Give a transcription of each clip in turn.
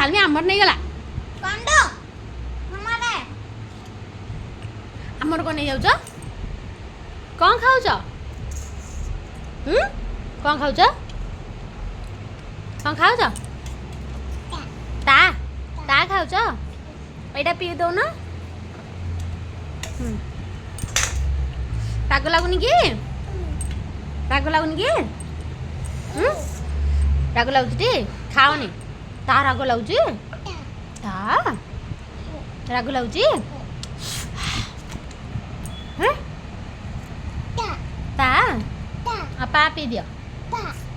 थाली आमर नहीं गला कंडो हमारे आमर को नहीं जाऊ कौन खाऊ कौन खाऊ कौन खाऊ ता ता खाऊ एटा पी दो ना राग लगुनि कि राग लगुनि कि राग लगुची खाओनी ता राग लगुची ता राग लगुची ता पा पी दियो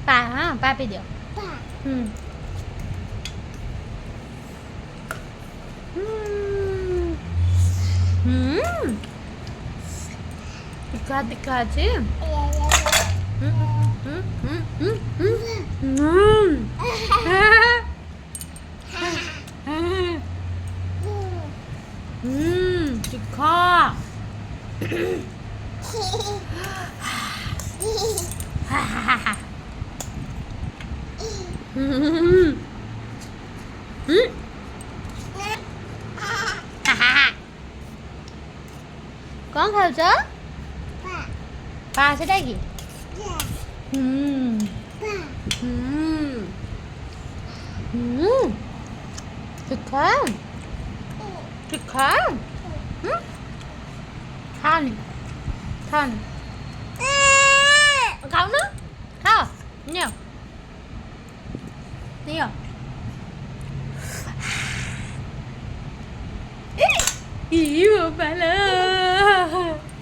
पा हाँ पा पी दियो दिखा दिखा जी दिखा कौन खाऊ पा से डागी दिखा दिखा खान खान खाओ ना खाओ नहीं नहीं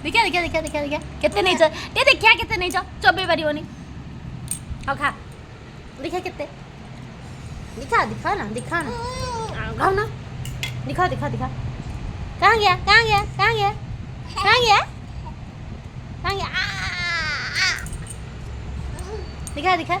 देखा देखा देखा देखा देखा कितने नहीं चल ये देखा कितने नहीं चल चौबे बारी होनी हाँ खा देखा कितने दिखा दिखा ना खाओ ना दिखा दिखा दिखा कहाँ गया कहाँ गया कहाँ गया कहाँ गया कहाँ गया दिखा दिखा